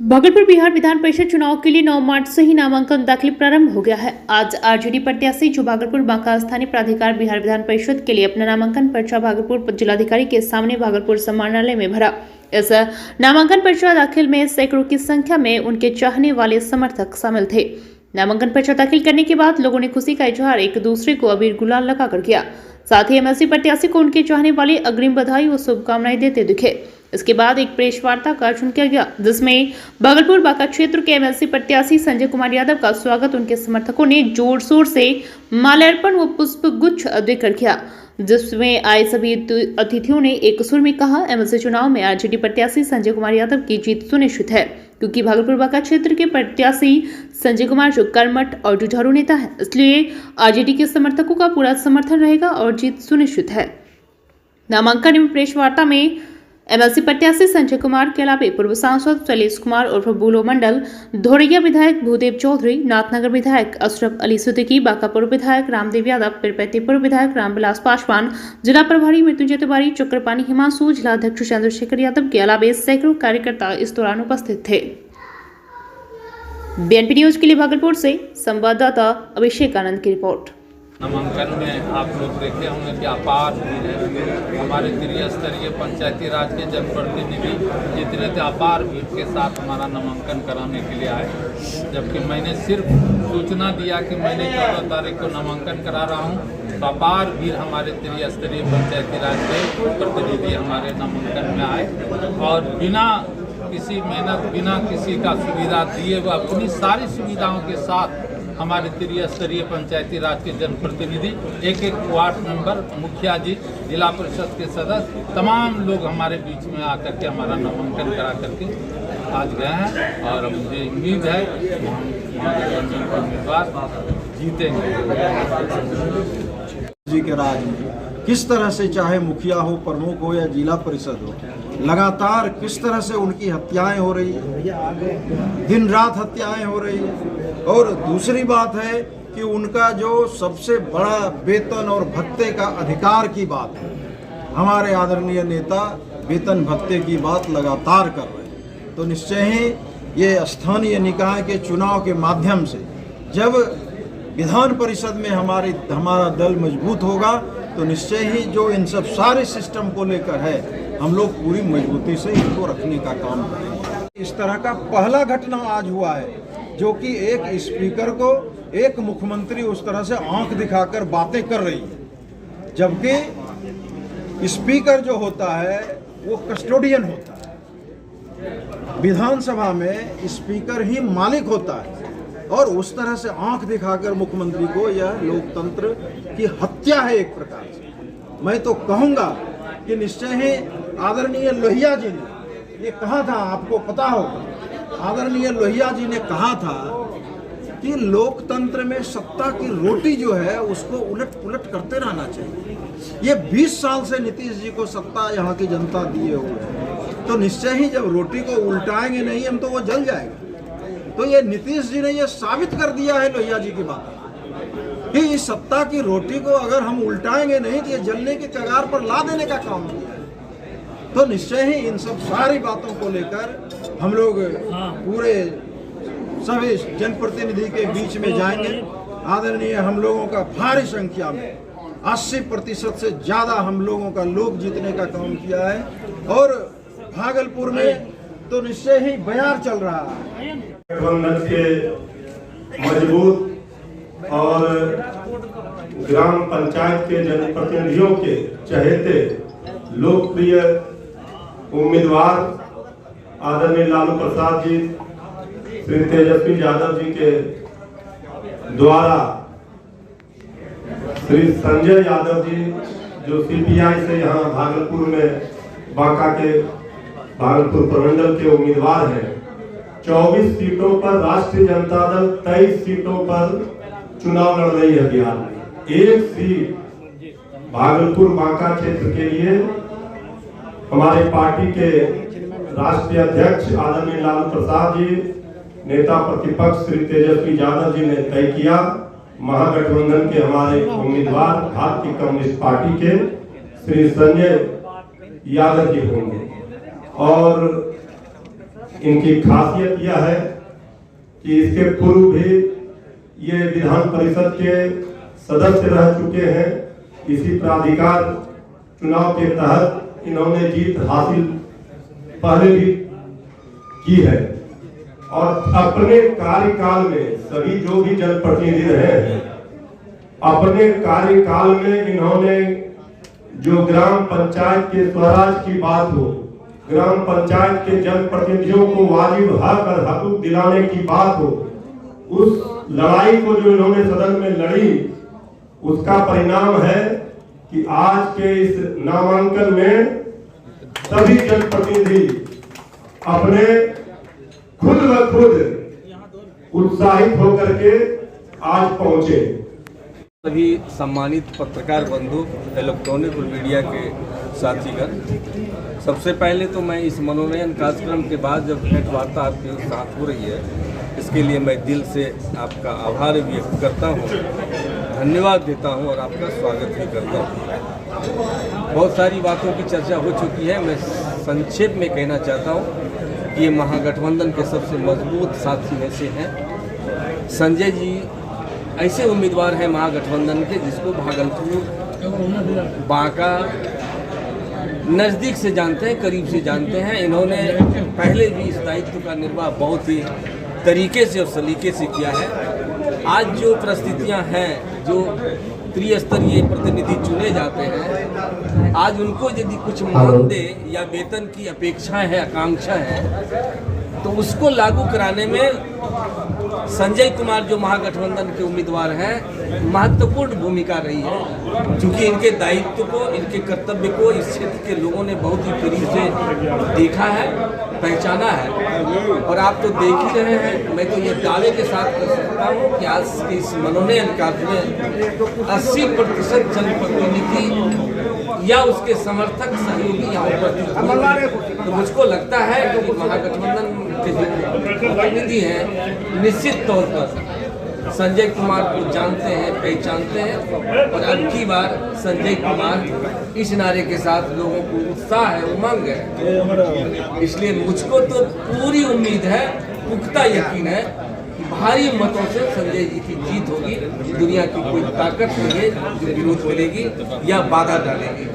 भागलपुर बिहार विधान परिषद चुनाव के लिए 9 मार्च से ही नामांकन दाखिल प्रारंभ हो गया है। आज आरजेडी प्रत्याशी जो भागलपुर बांका स्थानीय प्राधिकार बिहार विधान परिषद के लिए अपना नामांकन पर्चा भागलपुर जिलाधिकारी के सामने भागलपुर समाहरणालय में भरा। इस नामांकन पर्चा दाखिल में सैकड़ों की संख्या में उनके चाहने वाले समर्थक शामिल थे। नामांकन पर्चा दाखिल करने के बाद लोगों ने खुशी का इजहार एक दूसरे को अबीर गुलाल लगाकर किया। साथ ही एमएलसी प्रत्याशी को उनके चाहने वाले अग्रिम बधाई और शुभकामनाएं देते दिखे। इसके बाद एक प्रेस वार्ता का आयोजन किया गया, जिसमें भागलपुर बांका क्षेत्र के एमएलसी प्रत्याशी संजय कुमार यादव का स्वागत उनके समर्थकों ने जोर शोर से माल्यार्पण व पुष्प गुच्छ देकर किया, जिसमें आए सभी अतिथियों ने एक सुर में कहा, एमएलसी चुनाव में आरजेडी प्रत्याशी संजय कुमार यादव की जीत सुनिश्चित है, क्योंकि भागलपुर बांका क्षेत्र के प्रत्याशी संजय कुमार जो कर्मठ और जुझारू नेता है, इसलिए आरजेडी के समर्थकों का पूरा समर्थन रहेगा और जीत सुनिश्चित है। नामांकन एवं प्रेस वार्ता में एमएलसी प्रत्याशी संजय कुमार के अलावा पूर्व सांसद शैलेश कुमार उर्फ बुलो मंडल, धोरैया विधायक भूदेव चौधरी, नाथनगर विधायक अशरफ अली सिद्दीकी, बांका पूर्व विधायक रामदेव यादव, पीरपैती पूर्व विधायक रामविलास पासवान, जिला प्रभारी मृत्युंजय तिवारी, चक्रपाणी हिमांशु, जिला अध्यक्ष चंद्रशेखर यादव के अलावा सैकड़ों कार्यकर्ता इस दौरान उपस्थित थे। बीएनपी न्यूज के लिए भागलपुर से संवाददाता अभिषेक आनंद की रिपोर्ट। नामांकन में आप लोग देखे होंगे कि अपार भीड़ हमारे त्रिस्तरीय पंचायती राज के जनप्रतिनिधि जितने थे अपार भीड़ के साथ हमारा नामांकन कराने के लिए आए, जबकि मैंने सिर्फ सूचना दिया कि मैंने 14 तारीख को नामांकन करा रहा हूं, तो अपार भीड़ हमारे त्रिस्तरीय पंचायती राज के प्रतिनिधि हमारे नामांकन में आए और बिना किसी मेहनत, बिना किसी का सुविधा दिए हुए अपनी सारी सुविधाओं के साथ हमारे त्रिस्तरीय पंचायती राज के जनप्रतिनिधि, एक वार्ड मेंबर, मुखिया जी, जिला परिषद के सदस्य, तमाम लोग हमारे बीच में आकर के हमारा नामांकन करा करके आज गए हैं और मुझे उम्मीद है कि हम महागठबंधन के उम्मीदवार जीतेंगे। जी के राज में किस तरह से, चाहे मुखिया हो, प्रमुख हो या जिला परिषद हो, लगातार किस तरह से उनकी हत्याएं हो रही है, दिन रात हत्याएं हो रही है। और दूसरी बात है कि उनका जो सबसे बड़ा वेतन और भत्ते का अधिकार की बात है, हमारे आदरणीय नेता वेतन भत्ते की बात लगातार कर रहे हैं। तो निश्चय ही ये स्थानीय निकाय के चुनाव के माध्यम से जब विधान परिषद में हमारा दल मजबूत होगा, तो निश्चय ही जो इन सब सारे सिस्टम को लेकर है, हम लोग पूरी मजबूती से इनको रखने का काम करेंगे। इस तरह का पहला घटना आज हुआ है जो कि एक स्पीकर को एक मुख्यमंत्री उस तरह से आंख दिखाकर बातें कर रही है, जबकि स्पीकर जो होता है वो कस्टोडियन होता है। विधानसभा में स्पीकर ही मालिक होता है और उस तरह से आंख दिखाकर मुख्यमंत्री को, यह लोकतंत्र की हत्या है एक प्रकार से। मैं तो कहूंगा कि निश्चय ही आदरणीय लोहिया जी ने ये कहा था, आपको पता होगा, आदरणीय लोहिया जी ने कहा था कि लोकतंत्र में सत्ता की रोटी जो है उसको उलट पुलट करते रहना चाहिए। ये 20 साल से नीतीश जी को सत्ता यहाँ की जनता दिए हुए है, तो निश्चय ही जब रोटी को उल्टाएंगे नहीं हम तो वो जल जाएगा। तो ये नीतीश जी ने ये साबित कर दिया है लोहिया जी की बात कि इस सत्ता की रोटी को अगर हम उल्टाएंगे नहीं तो ये जलने के कगार पर ला देने का काम किया है। तो निश्चय ही इन सब सारी बातों को लेकर हम लोग पूरे सभी जनप्रतिनिधि के बीच में जाएंगे। आदरणीय हम लोगों का भारी संख्या में 80% से ज्यादा हम लोगों का लोग जीतने का काम किया है और भागलपुर में तो निश्चय ही बयार चल रहा है। गठबंधन के मजबूत और ग्राम पंचायत के जनप्रतिनिधियों के चहेते लोकप्रिय उम्मीदवार आदरणीय लालू प्रसाद जी, श्री तेजस्वी यादव जी के द्वारा श्री संजय यादव जी जो सीपीआई से यहाँ भागलपुर में बांका के भागलपुर प्रमंडल के उम्मीदवार हैं, 24 सीटों पर राष्ट्रीय जनता दल 23 सीटों पर चुनाव लड़ रही है बिहार में। एक सीट भागलपुर बांका क्षेत्र के लिए हमारे पार्टी के राष्ट्रीय अध्यक्ष आदरणीय लालू प्रसाद जी, नेता प्रतिपक्ष श्री तेजस्वी यादव जी ने तय किया महागठबंधन के हमारे उम्मीदवार भारतीय कम्युनिस्ट पार्टी के श्री संजय यादव जी होंगे। और इनकी खासियत यह है कि इसके पूर्व भी ये विधान परिषद के सदस्य रह चुके हैं। इसी प्राधिकार चुनाव के तहत इन्होंने जीत हासिल पहले भी की है और अपने कार्यकाल में सभी जो भी जनप्रतिनिधि रहे हैं, अपने कार्यकाल में इन्होंने जो ग्राम पंचायत के स्वराज की बात हो, ग्राम पंचायत के जनप्रतिनिधियों को वाजिब हक और हकूक दिलाने की बात हो, उस लड़ाई को जो इन्होंने सदन में लड़ी, उसका परिणाम है कि आज के इस नामांकन में सभी जनप्रतिनिधि अपने खुद व खुद उत्साहित होकर के आज पहुंचे। सभी सम्मानित पत्रकार बंधु, इलेक्ट्रॉनिक और मीडिया के साथीगण, सबसे पहले तो मैं इस मनोनयन कार्यक्रम के बाद जब भेंट वार्ता आपके साथ हो रही है, इसके लिए मैं दिल से आपका आभार व्यक्त करता हूँ, धन्यवाद देता हूँ और आपका स्वागत भी करता हूँ। बहुत सारी बातों की चर्चा हो चुकी है, मैं संक्षेप में कहना चाहता हूँ कि ये महागठबंधन के सबसे मजबूत साथी में से हैं। संजय जी ऐसे उम्मीदवार हैं महागठबंधन के जिसको भागलपुर, बांका नज़दीक से जानते हैं, करीब से जानते हैं। इन्होंने पहले भी इस दायित्व का निर्वाह बहुत ही तरीके से और सलीके से किया है। आज जो परिस्थितियां हैं, जो त्रिस्तरीय प्रतिनिधि चुने जाते हैं, आज उनको यदि कुछ मानदेय या वेतन की अपेक्षाएं है, आकांक्षा है, तो उसको लागू कराने में संजय कुमार जो महागठबंधन के उम्मीदवार हैं, महत्वपूर्ण भूमिका रही है। क्योंकि इनके दायित्व को, इनके कर्तव्य को इस क्षेत्र के लोगों ने बहुत ही करीब से देखा है, पहचाना है। और आप तो देख ही रहे हैं, मैं तो ये दावे के साथ कर सकता हूँ कि आज के इस मनोनयन कार्य में 80% जनप्रतिनिधि या उसके समर्थक सहयोगी यहाँ उपस्थित। तो मुझको लगता है कि महागठबंधन के जो प्रतिनिधि हैं, निश्चित तौर पर संजय कुमार को जानते हैं, पहचानते हैं। और अब की बार संजय कुमार इस नारे के साथ लोगों को उत्साह है, उमंग है। इसलिए मुझको तो पूरी उम्मीद है, पुख्ता यकीन है, भारी मतों से संजय जी की जीत होगी। दुनिया की कोई ताकत नहीं है जो विरोध करेगी या बाधा डालेगी।